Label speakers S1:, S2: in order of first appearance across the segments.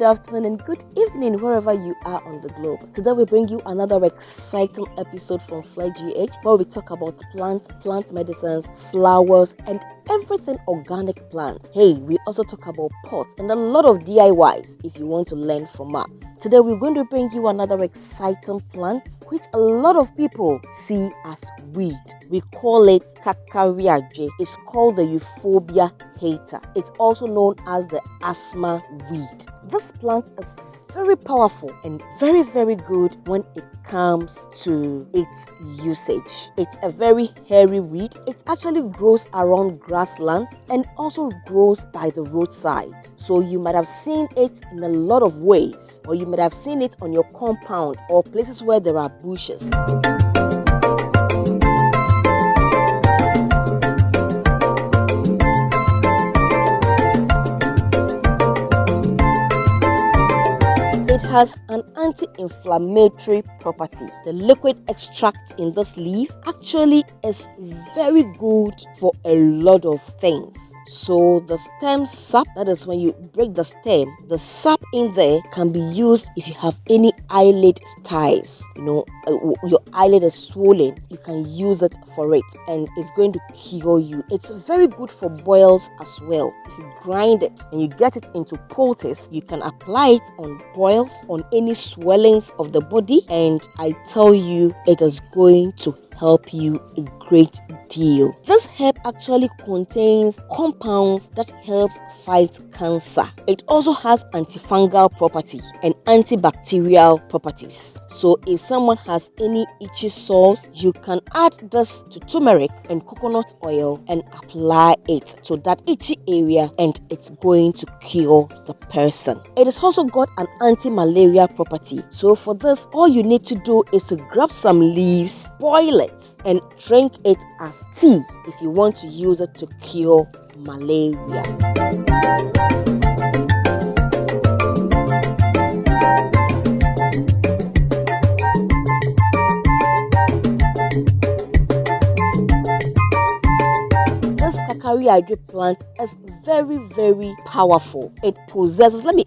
S1: afternoon, and good evening wherever you are on the globe. Today we bring you another exciting episode from Fly GH where we talk about plant medicines, flowers, and everything organic plants. Hey, we also talk about pots and a lot of DIYs if you want to learn from us. Today we're going to bring you another exciting plant which a lot of people see as weed. We call it kakariaje. It's called the euphorbia hater. It's also known as the asthma weed. This plant is very powerful and very, very good when it comes to its usage. It's a very hairy weed. It actually grows around grasslands and also grows by the roadside. So you might have seen it in a lot of ways, or you might have seen it on your compound or places where there are bushes. It has an anti-inflammatory property. The liquid extract in this leaf actually is very good for a lot of things. So the stem sap, that is when you break the stem, the sap in there can be used if you have any eyelid styes. Your eyelid is swollen, you can use it for it and it's going to cure you. It's very good for boils as well. If you grind it and you get it into poultice, you can apply it on boils, on any swellings of the body, and I tell you, it is going to help you a great deal. This herb actually contains compounds that helps fight cancer. It also has antifungal property and antibacterial properties. So if someone has any itchy sores, you can add this to turmeric and coconut oil and apply it to that itchy area, and it's going to cure the person. It has also got an anti-malaria property. So for this, all you need to do is to grab some leaves, boil it, and drink it as tea if you want to use it to cure malaria. This kakariaje plant is very, very powerful. It possesses, let me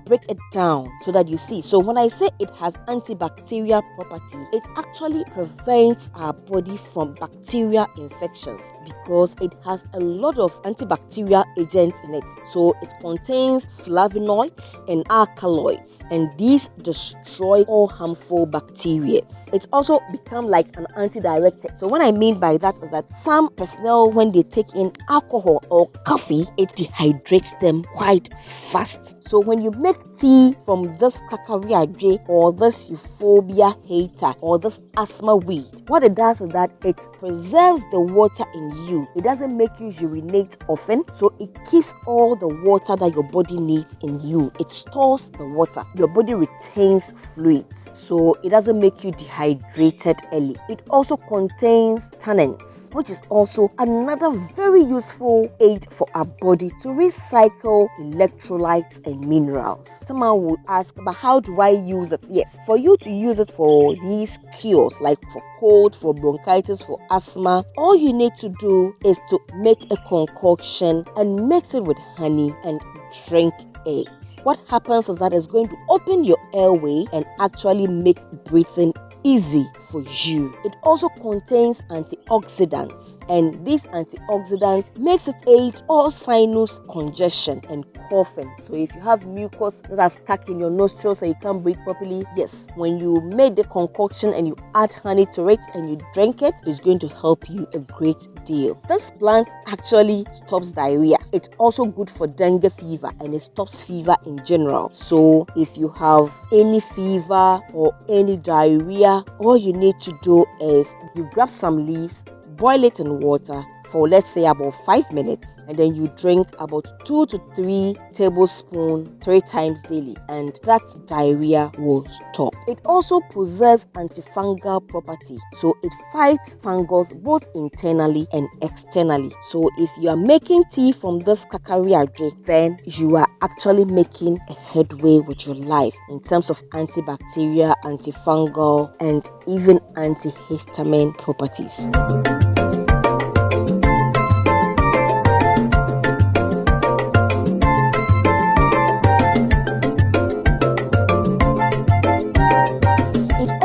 S1: break it down so that you see. So when I say it has antibacterial property, it actually prevents our body from bacterial infections because it has a lot of antibacterial agents in it. So it contains flavonoids and alkaloids, and these destroy all harmful bacteria. It also becomes like an antidiuretic. So what I mean by that is that some personnel, when they take in alcohol or coffee, it dehydrates them quite fast. So when you make tea from this kakariaje or this euphorbia hater or this asthma weed, what it does is that it preserves the water in you. It doesn't make you urinate often, so it keeps all the water that your body needs in you. It stores the water. Your body retains fluids, so it doesn't make you dehydrated early. It also contains tannins, which is also another very useful aid for our body to recycle electrolytes and minerals. Someone will ask, but how do I use it? Yes, for you to use it for these cures, like for cold, for bronchitis, for asthma, all you need to do is to make a concoction and mix it with honey and drink it. What happens is that it's going to open your airway and actually make breathing easy for you. It also contains antioxidants, and these antioxidants makes it aid all sinus congestion and coughing. So if you have mucus that are stuck in your nostrils so you can't breathe properly, yes, when you make the concoction and you add honey to it and you drink it, it's going to help you a great deal. This plant actually stops diarrhea. It's also good for dengue fever, and it stops fever in general. So if you have any fever or any diarrhea, all you need to do is you grab some leaves, boil it in water for let's say about 5 minutes, and then you drink about 2 to 3 tablespoons 3 times daily, and that diarrhea will stop. It also possesses antifungal property, so it fights fungus both internally and externally. So if you are making tea from this kakariaje, then you are actually making a headway with your life in terms of antibacterial, antifungal, and even antihistamine properties.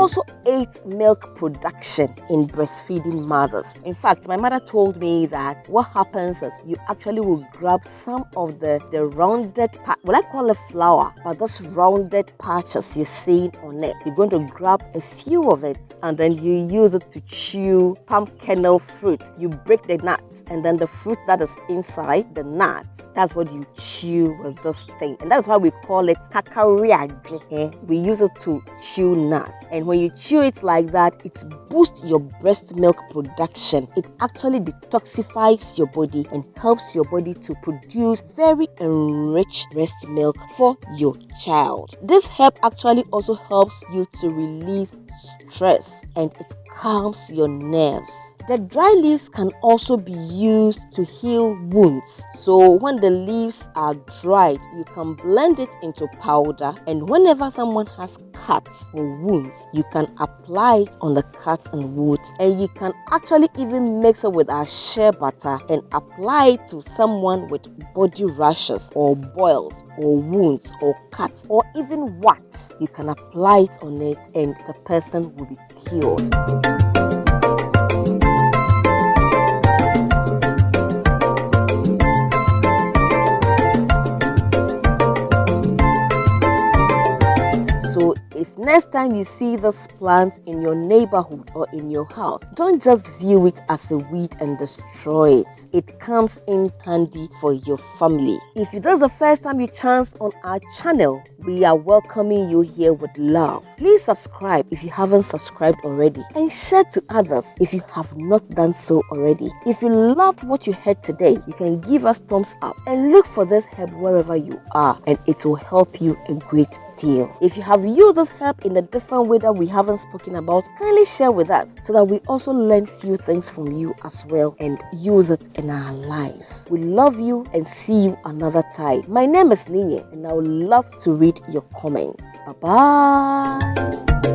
S1: also aids milk production in breastfeeding mothers. In fact, my mother told me that what happens is you actually will grab some of the rounded part, well, I call it flour, but those rounded patches you're seeing on it, you're going to grab a few of it and then you use it to chew palm kernel fruit. You break the nuts and then the fruit that is inside the nuts, that's what you chew with this thing, and that's why we call it kakariage. We use it to chew nuts, and when you chew it like that, it boosts your breast milk production. It actually detoxifies your body and helps your body to produce very enriched breast milk for your child. This herb actually also helps you to release stress and it calms your nerves. The dry leaves can also be used to heal wounds. So when the leaves are dried, you can blend it into powder, and whenever someone has cuts or wounds, you can apply it on the cuts and wounds, and you can actually even mix it with our shea butter and apply it to someone with body rashes or boils or wounds or cuts or even warts. You can apply it on it and the person will be cured. So if next time you see this plant in your neighborhood or in your house, don't just view it as a weed and destroy it. It comes in handy for your family. If this is the first time you chance on our channel, we are welcoming you here with love. Please subscribe if you haven't subscribed already, and share to others if you have not done so already. If you loved what you heard today, you can give us thumbs up and look for this herb wherever you are, and it will help you a great deal. If you have used this herb in a different way that we haven't spoken about, kindly share with us so that we also learn few things from you as well and use it in our lives. We love you and see you another time. My name is Ninye and I would love to read your comments. Bye bye.